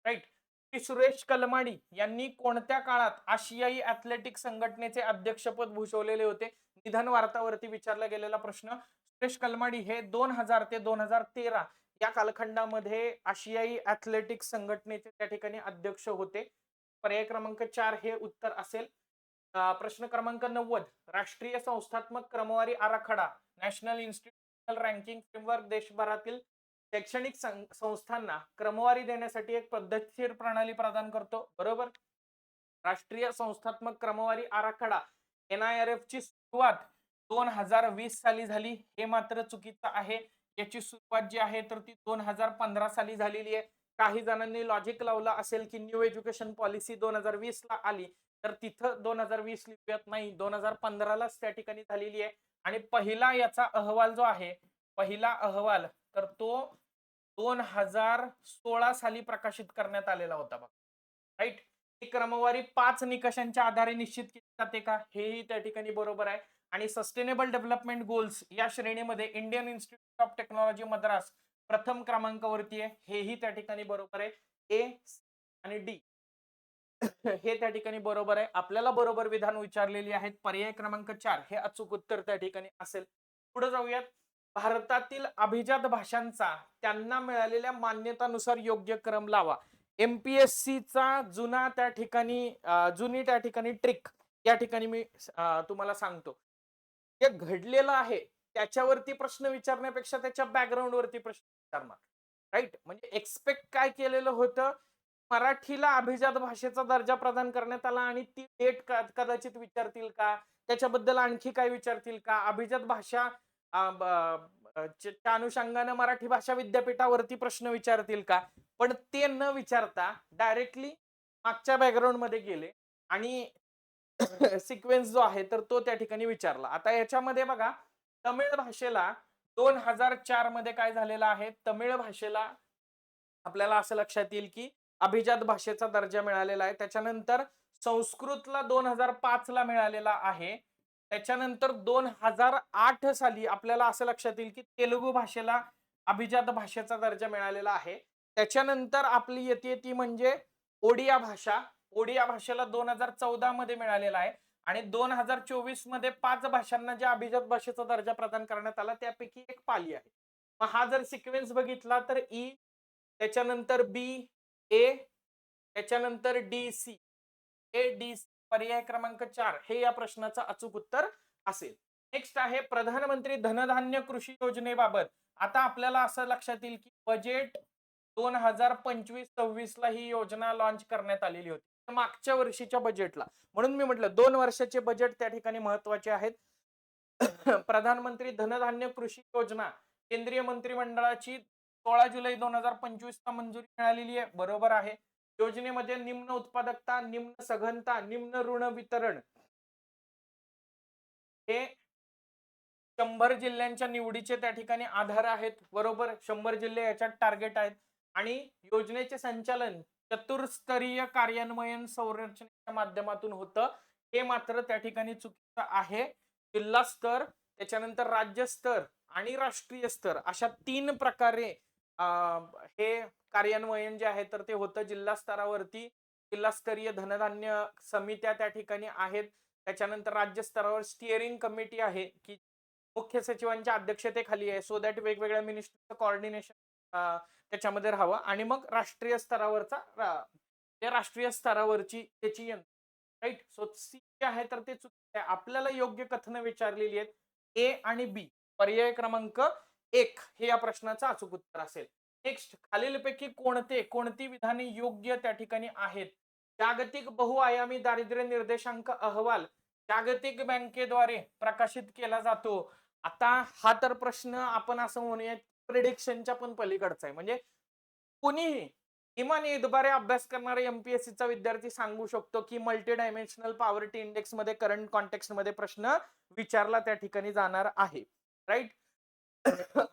राईट. सुरेश कलमाडी यांनी कोणत्या काळात आशियाई ऍथलेटिक संघटनेचे अध्यक्षपद भूषवलेले होते, निधन वार्तावरती विचारला गेलेला प्रश्न. सुरेश कलमाडी हे 2000 ते 2013 या कालखंडामध्ये आशियाई ऍथलेटिक संघटनेचे त्या ठिकाणी अध्यक्ष होते. पर्याय क्रमांक 4 हे उत्तर असेल. प्रश्न क्रमांक 90, राष्ट्रीय संस्थात्मक क्रमवारी आराखडा नॅशनल इन्स्टिट्यूशनल रँकिंग फ्रेमवर्क देशभरातील शैक्षणिक संस्थांना क्रमवारी देण्यासाठी एक पद्धतशीर प्रणाली प्रदान करतो, बरोबर. राष्ट्रीय संस्थात्मक क्रमवारी आराखडा NIRF ची सुरुवात 2020 साली झाली, हे मात्र चुकीचं आहे. याची सुरुवात जी आहे तर ती 2015 साली झालेली आहे. काही जणांनी लॉजिक लावला असेल की न्यू एज्युकेशन पॉलिसी 2020 ला आली, तर तिथं 2020 लिहूयात नाही, 2015लाच त्या ठिकाणी झालेली आहे. आणि पहिला याचा अहवाल जो आहे, पहिला अहवाल तर तो 2016 साली प्रकाशित करण्यात आलेला होता बघा, राईट. ही क्रमवारी 5 निकषांच्या आधारे निश्चित केली जाते का, हेही त्या ठिकाणी बरोबर आहे. आणि सस्टेनेबल डेव्हलपमेंट गोल्स या श्रेणीमध्ये Indian institute of technology Madras प्रथम क्रमांकावरती आहे, हेही त्या ठिकाणी बरोबर आहे. ए आणि डी हे त्या ठिकाणी बरोबर आहे. आपल्याला बरोबर विधान विचारलेली आहेत. पर्याय क्रमांक 4 हे अचूक उत्तर त्या ठिकाणी असेल. पुढे जाऊयात. भारतातील अभिजात भाषांचा त्यांना मिळालेल्या मान्यतानुसार योग्य क्रम लावा. एमपीएससीचा जुनी त्या ठिकाणी ट्रिक या ठिकाणी मी तुम्हाला सांगतो. जे घडलेलं आहे त्याच्यावरती प्रश्न विचारण्यापेक्षा त्याच्या बॅकग्राऊंड वरती प्रश्न विचारणार. राईट, म्हणजे एक्सपेक्ट काय केलेलं होतं, मराठीला अभिजात भाषेचा दर्जा प्रदान करण्यात आला आणि ती डेट कदाचित विचारतील का, त्याच्याबद्दल आणखी काय विचारतील का, अभिजात भाषा च्या अनुषंगाने मराठी भाषा विद्यापीठावरती प्रश्न विचारतील का. पण ते न विचारता डायरेक्टली मागच्या बॅकग्राऊंड मध्ये गेले आणि सिक्वेन्स जो आहे तर तो त्या ठिकाणी विचारला. आता याच्यामध्ये बघा, तमिळ भाषेला 2004 मध्ये काय झालेलं आहे, तमिळ भाषेला आपल्याला असं लक्षात येईल की अभिजात भाषेचा दर्जा मिळालेला आहे. त्याच्यानंतर संस्कृतला 2005 ला मिळालेला आहे. त्याच्यानंतर 2008 साली आपल्याला असं लक्षात येईल की तेलुगू भाषेला अभिजात भाषेचा दर्जा मिळालेला आहे. त्याच्यानंतर आपली येते ती म्हणजे ओडिया भाषा. ओडिया भाषेला 2014 मध्ये मिळालेला आहे आणि 2024 मध्ये 5 भाषांना ज्या अभिजात भाषेचा दर्जा प्रदान करण्यात आला त्यापैकी एक पाली आहे. मग हा जर सिक्वेन्स बघितला तर ई, त्याच्यानंतर बी, ए, त्याच्यानंतर डी, सी, ए, डी, सी, पर्याय क्रमांक 4 हे या प्रश्नाचं अचूक उत्तर असेल. नेक्स्ट आहे प्रधानमंत्री धनधान्य कृषी योजनेबाबत. आता आपल्याला असं लक्षात येईल की बजेट 2025-26 ला ही योजना लॉन्च करण्यात आलेली होती, मागच्या वर्षीच्या बजेटला. म्हणून मी म्हटलं 2 वर्षाचे बजेट त्या ठिकाणी महत्वाचे आहेत. प्रधानमंत्री धनधान्य कृषी योजना केंद्रीय मंत्रिमंडळाची 16 जुलै 2025 ला मंजुरी मिळालेली आहे. बरोबर आहे. योजनेमध्ये निम्न उत्पादकता, निम्न सघनता, निम्न ऋण वितरण हे 100 जिल्ह्यांच्या निवडीचे त्या ठिकाणी आधार आहेत. बरोबर, 100 जिल्हे याच्यात टार्गेट आहेत आणि योजनेचे संचालन चतुर्स्तरीय कार्यान्वयन संरचनेच्या माध्यमातून होतं. हे मात्र त्या ठिकाणी चुकीचं आहे. जिल्हा स्तर, त्याच्यानंतर राज्य स्तर आणि राष्ट्रीय स्तर अशा 3 प्रकारे हे कार्यान्वयन जे आहे तर ते होतं. जिल्हा स्तरावरती जिल्हास्तरीय धनधान्य समित्या त्या ठिकाणी आहेत. त्याच्यानंतर राज्य स्तरावर स्टिअरिंग कमिटी आहे की मुख्य सचिवांच्या अध्यक्षतेखाली आहे, सो दॅट वेगवेगळ्या मिनिस्ट्रीचं कोऑर्डिनेशन त्याच्यामध्ये राहावं. आणि मग राष्ट्रीय स्तरावरची त्याची राईट. सो सी जे आहे तर ते चुकीचं आहे. आपल्याला योग्य कथनं विचारलेली आहेत. ए आणि बी, पर्याय क्रमांक 1 हे या प्रश्नाचं अचूक उत्तर असेल. नेक्स्ट, खालीलपैकी कोणती विधाने योग्य त्या ठिकाणी आहेत. जागतिक बहुआयामी दारिद्र्य निर्देशांक अहवाल जागतिक बँकेद्वारे प्रकाशित केला जातो. आता हा तर प्रश्न आपण असं म्हणूयात प्रिडिक्शनच्या पण पलीकडचा आहे. म्हणजे कुणीही किमान इतबारे अभ्यास करणारा एमपीएससीचा विद्यार्थी सांगू शकतो की मल्टी डायमेन्शनल पॉवर्टी इंडेक्स मध्ये करंट कॉन्टेक्स्ट मध्ये प्रश्न विचारला त्या ठिकाणी जाणार आहे. राईट.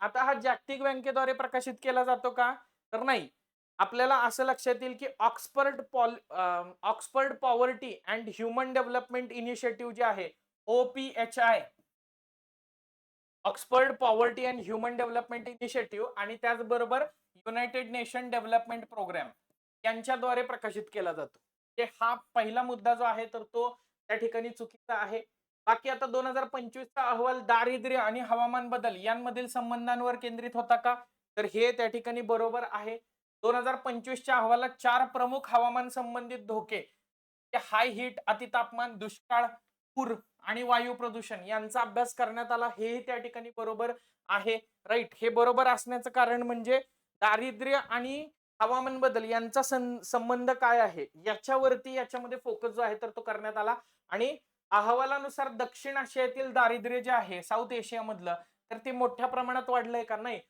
आता हा जागतिक बँकेद्वारे प्रकाशित केला जातो का, तर नाही. आपल्याला असं लक्षात येईल की Oxford poverty and human development initiative जे आहे OPHI, Oxford poverty and human development initiative, आणि त्याचबरोबर युनायटेड नेशन डेव्हलपमेंट प्रोग्राम यांच्याद्वारे प्रकाशित केला जातो. हा पहिला मुद्दा जो आहे तर तो त्या ठिकाणी चुकीचा आहे. बाकी आता 2025 चा अहवाल दारिद्र्य आणि हवामान बदल यांमधील संबंधांवर केंद्रित होता का, तर हे त्या ठिकाणी बरोबर आहे. 2025 च्या अहवालात 4 प्रमुख हवामान संबंधित धोके, हाय हीट, अतितापमान, दुष्काळ, पूर आणि वायू प्रदूषण यांचा अभ्यास करण्यात आला. हेही त्या ठिकाणी बरोबर आहे. राईट. हे बरोबर असण्याचं कारण म्हणजे दारिद्र्य आणि हवामान बदल यांचा संबंध काय आहे याच्यावरती याच्यामध्ये फोकस जो आहे तर तो करण्यात आला. आणि अहवालानुसार दक्षिण आशियातील दारिद्र्य जे आहे साऊथ एशिया मधलं तर ते मोठ्या प्रमाणात वाढलंय का, नाही.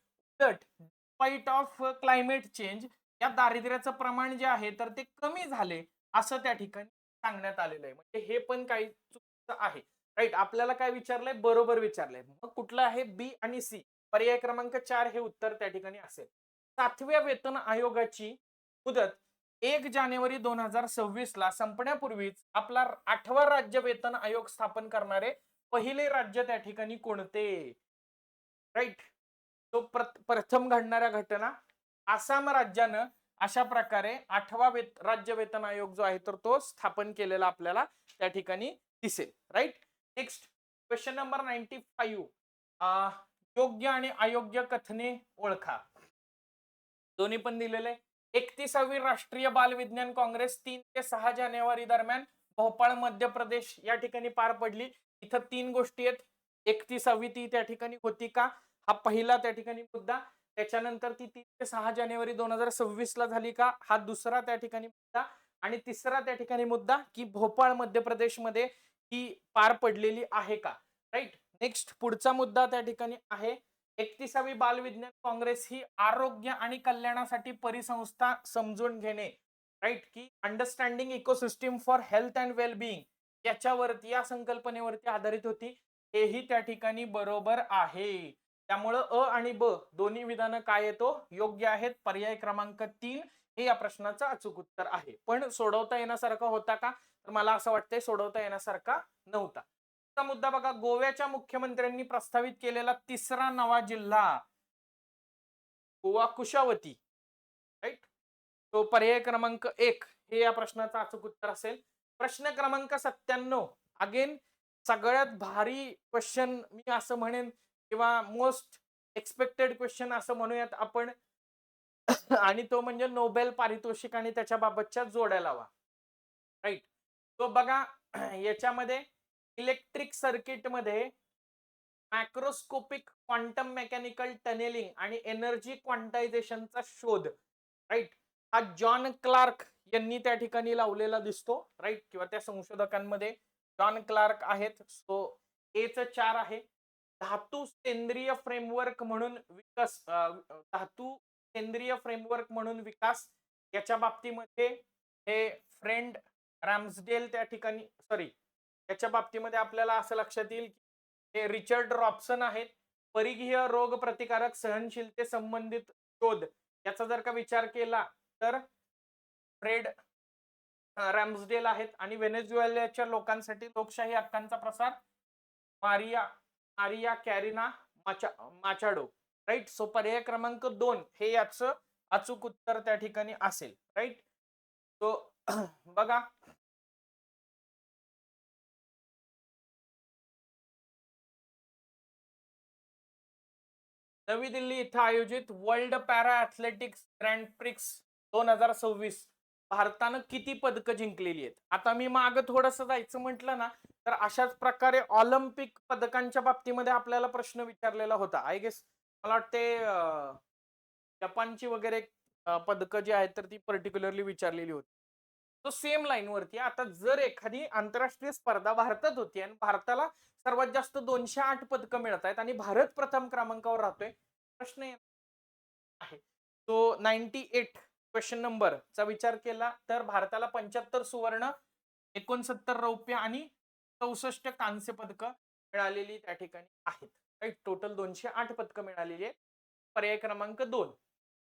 उलट स्पाइट ऑफ क्लायमेट चेंज या दारिद्र्याचं प्रमाण जे आहे तर ते कमी झाले असं त्या ठिकाणी सांगण्यात आलेलं आहे. म्हणजे हे पण काही चुकीचं आहे. राईट. आपल्याला काय विचारलंय, बरोबर विचारलंय. मग कुठलं आहे, बी आणि सी, पर्याय क्रमांक 4 हे उत्तर त्या ठिकाणी असेल. 7व्या वेतन आयोगाची मुदत 1 जानेवारी 2026 ला संपण्यापूर्वीच आपला 8वा राज्य वेतन आयोग स्थापन करणारे पहिले राज्य त्या ठिकाणी कोणते. राईट. तो प्रथम घडणाऱ्या घटना, आसाम राज्यानं अशा प्रकारे 8वा राज्य वेतन आयोग जो आहे तर तो स्थापन केलेला आपल्याला त्या ठिकाणी दिसेल. राईट. Next question number 95. योग्य आणि अयोग्य कथने ओळखा. दोन्ही पण दिलेले. 31वी राष्ट्रीय बाल विज्ञान काँग्रेस 3 ते 6 जानेवारी दरम्यान भोपाळ मध्य प्रदेश या ठिकाणी पार पडली. इथं 3 गोष्टी आहेत. 31वी ती त्या ठिकाणी होती का, हा पहिला त्या ठिकाणी मुद्दा. त्याच्यानंतर ती 3 ते 6 जानेवारी 2026 ला झाली का, हा दुसरा त्या ठिकाणी मुद्दा. आणि तिसरा त्या ठिकाणी मुद्दा की भोपाळ मध्य प्रदेशमध्ये ही पार पडलेली आहे का. राईट. नेक्स्ट पुढचा मुद्दा त्या ठिकाणी आहे 31वी बाल विज्ञान काँग्रेस ही आरोग्य आणि कल्याणासाठी परिसंस्था समजून घेणे. राईट. की understanding ecosystem for health and wellbeing याच्यावरती, या संकल्पनेवरती आधारित होती. हेही त्या ठिकाणी बरोबर आहे. त्यामुळं अ आणि ब दोन्ही विधानं काय येतो, योग्य आहेत. पर्याय क्रमांक 3 हे या प्रश्नाचं अचूक उत्तर आहे. पण सोडवता येण्यासारखा होता का, तर मला असं वाटतंय सोडवता येण्यासारखा नव्हता. मुद्दा बघा, गोव्याच्या मुख्यमंत्र्यांनी प्रस्तावित केलेला तिसरा नवा जिल्हा गोवा कुशावती. राईट. तो पर्याय क्रमांक 1 हे या प्रश्नाचं अचूक उत्तर असेल. प्रश्न क्रमांक 97. अगेन सगळ्यात भारी क्वेश्चन मी असं म्हणेन, किंवा मोस्ट एक्सपेक्टेड क्वेश्चन असं म्हणूयात आपण. आणि तो म्हणजे नोबेल पारितोषिक आणि त्याच्या बाबतच्या जोड्या लावा. राईट. तो बघा याच्यामध्ये इलेक्ट्रिक सर्किट मध्ये मॅक्रोस्कोपिक क्वांटम मेकॅनिकल टनेलिंग आणि एनर्जी क्वांटायझेशनचा शोध. राईट. हा जॉन क्लार्क यांनी त्या ठिकाणी लावलेला दिसतो. राईट. किंवा त्या संशोधकांमध्ये जॉन क्लार्क आहेत. सो एच 4 आहे. धातू सेंद्रिय फ्रेमवर्क म्हणून विकास, धातू सेंद्रिय फ्रेमवर्क म्हणून विकास याच्या बाबतीमध्ये हे फ्रेंड रॅम्सडेल त्या ठिकाणी, सॉरी, याच्या बाबतीमध्ये आपल्याला असं लक्षात येईल की हे रिचर्ड रॉबसन आहेत. परिघीय रोग प्रतिकारक सहनशीलते संबंधित शोध याचा जर का विचार केला तर फ्रेड रॅम्सडेल आहेत. आणि व्हेनेझुएलाच्या लोकांसाठी लोकशाही हक्कांचा प्रसार Maria Maria Karina माचाडो. Right. So पर्याय क्रमांक 2 हे याचं अचूक उत्तर त्या ठिकाणी असेल. राईट. सो बघा, नवी दिल्ली इथं आयोजित world para athletics grand prix 2026 भारतानं किती पदकं जिंकलेली आहेत. आता मी माग थोडस जायचं म्हटलं ना, तर अशाच प्रकारे ऑलिम्पिक पदकांच्या बाबतीमध्ये आपल्याला प्रश्न विचारलेला होता. आय गेस मला वाटते जपानची वगैरे पदकं जी आहेत तर ती पर्टिक्युलरली विचारलेली होती. तो सेम लाईन वरती. आता जर एखादी आंतरराष्ट्रीय स्पर्धा भारतात होती आणि भारताला सर्वात जास्त 208 पदकं मिळत आहेत आणि भारत प्रथम क्रमांकावर राहतोय, प्रश्न आहे तो 98 क्वेश्चन नंबरचा विचार केला तर भारताला 75 सुवर्ण, 69 रौप्य आणि 64 कांस्य पदकं मिळालेली त्या ठिकाणी आहेत. राईट. टोटल 208 पदकं मिळालेली आहेत. पर्याय क्रमांक 2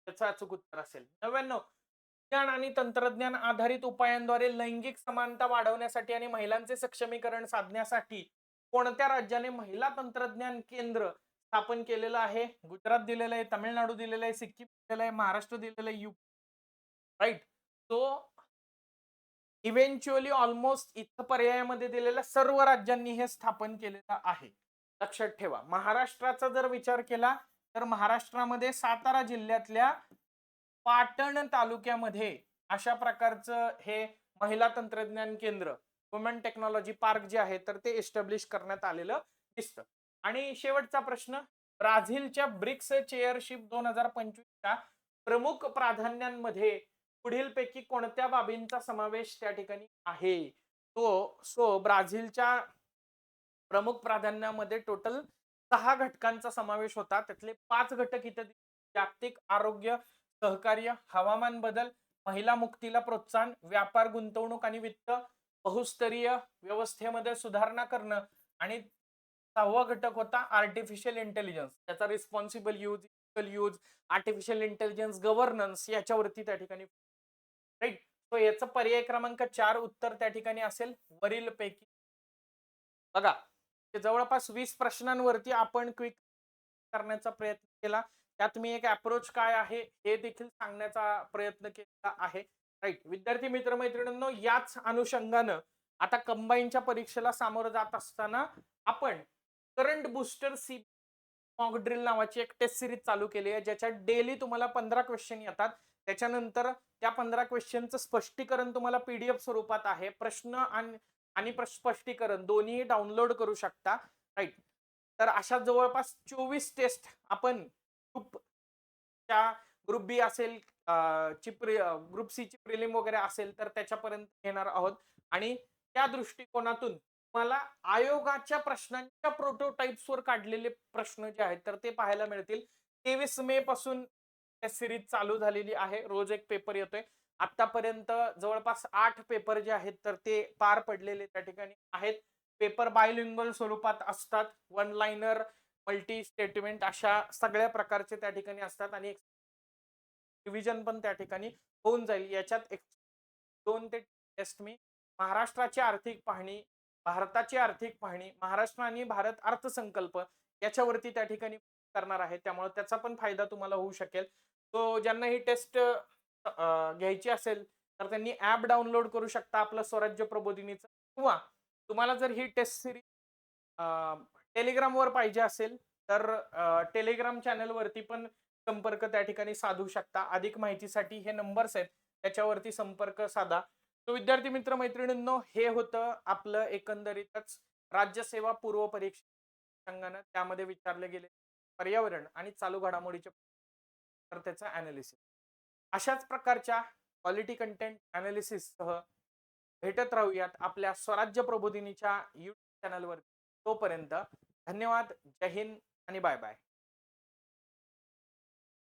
त्याचं अचूक उत्तर असेल. 99. विज्ञान आणि तंत्रज्ञान आधारित उपायांद्वारे लैंगिक समानता वाढवण्यासाठी आणि महिलांचे सक्षमीकरण साधण्यासाठी कोणत्या राज्याने महिला तंत्रज्ञान केंद्र स्थापन केलेलं आहे. गुजरात दिलेलं आहे, तमिळनाडू दिलेलं आहे, सिक्कीम दिलेलं आहे, महाराष्ट्र दिलेलं आहे, युपी. राईट. तो इव्हेंच्युअली ऑलमोस्ट इथं पर्यायामध्ये दिलेल्या सर्व राज्यांनी हे स्थापन केलेलं आहे. लक्षात ठेवा. महाराष्ट्राचा जर विचार केला तर महाराष्ट्रामध्ये सातारा जिल्ह्यातल्या पाटण तालुक्यामध्ये अशा प्रकारचं हे महिला तंत्रज्ञान केंद्र, वुमन टेक्नॉलॉजी पार्क जे आहे तर ते एस्टॅब्लिश करण्यात आलेलं दिसतं. आणि शेवटचा प्रश्न, ब्राझीलच्या ब्रिक्स चेअरशिप 2025च्या प्रमुख प्राधान्यांमध्ये पुढीलपैकी कोणत्या बाबींचा समावेश त्या ठिकाणी आहे. सो ब्राझीलच्या प्रमुख प्राधान्यामध्ये टोटल 6 घटकांचा समावेश होता. त्यातले 5 घटक इथे जागतिक आरोग्य, सहकार्य, हवामान बदल, महिला मुक्तीला प्रोत्साहन, व्यापार, गुंतवणूक आणि वित्त, बहुस्तरीय व्यवस्थेमध्ये सुधारणा करणं आणि 6वा घटक होता आर्टिफिशियल इंटेलिजन्स. त्याचा responsible use, ethical use, artificial intelligence governance याच्यावरती त्या ठिकाणी. राईट. सो याचं पर्याय क्रमांक 4 उत्तर त्या ठिकाणी असेल वरील पैकी. बघा, जवळपास 20 प्रश्नांवरती आपण क्विक करण्याचा प्रयत्न केला. त्यात मी एक अप्रोच काय आहे हे देखील सांगण्याचा प्रयत्न केला आहे. राईट. विद्यार्थी मित्रमैत्रिणींनो, याच अनुषंगानं आता कंबाईनच्या परीक्षेला सामोरं जात असताना आपण current booster C mock drill नावाची एक टेस्ट सिरीज चालू केली आहे, ज्याच्यात डेली तुम्हाला 15 क्वेश्चन येतात. त्याच्यानंतर त्या 15 क्वेश्चनचं स्पष्टीकरण तुम्हाला पीडीएफ स्वरूपात आहे. प्रश्न आणि स्पष्टीकरण दोन्ही डाउनलोड करू शकता. राईट. तर अशा जवळपास 24 टेस्ट आपण ग्रुप बी असेल, ग्रुप सी ची प्रिलिम वगैरे असेल तर त्याच्यापर्यंत घेणार आहोत. आणि त्या दृष्टिकोनातून मला आयोगाच्या प्रश्नांच्या प्रोटोटाइप्स वर काढलेले प्रश्न जे आहेत तर ते पाहायला मिळतील. 23 मे पासून सिरीज चालू झालेली आहे. रोज एक पेपर येतोय. आतापर्यंत जवळपास 8 पेपर जे आहेत तर ते पार पडलेले त्या ठिकाणी आहेत. पेपर बायलिंग्वल स्वरूपात असतात. वन लाइनर, मल्टी स्टेटमेंट अशा सगळ्या प्रकारचे त्या ठिकाणी असतात आणि रिव्हिजन पण त्या ठिकाणी होऊन जाईल. याच्यात एक 2 ते टेस्ट मी महाराष्ट्राची आर्थिक पाहणी, भारताची आर्थिक पाहणी, महाराष्ट्र आणि भारत अर्थसंकल्प याच्यावरती त्या ठिकाणी करणार आहे. त्यामुळे त्याचा पण फायदा तुम्हाला होऊ शकेल. तो ज्यांना ही टेस्ट घ्यायची असेल तर त्यांनी ॲप डाउनलोड करू शकता आपलं स्वराज्य प्रबोधिनीचं, किंवा तुम्हाला जर ही टेस्ट सिरीज टेलिग्रामवर पाहिजे असेल तर टेलिग्राम चॅनलवरती पण संपर्क त्या ठिकाणी साधू शकता. अधिक माहितीसाठी हे नंबर्स आहेत, त्याच्यावरती संपर्क साधा. तो विद्यार्थी मित्र मैत्रिणींनो, हे होतं आपलं एकंदरीतच राज्यसेवा पूर्व परीक्षा संघानं त्यामध्ये विचारले गेले पर्यावरण आणि चालू घडामोडीचे तर त्याचं अनालिसिस. अशाच प्रकारच्या क्वालिटी कंटेंट अनालिसिस सह भेटत राहूयात आपल्या स्वराज्य प्रबोधिनीच्या YouTube चॅनलवर. तोपर्यंत धन्यवाद, जय हिंद आणि बाय बाय.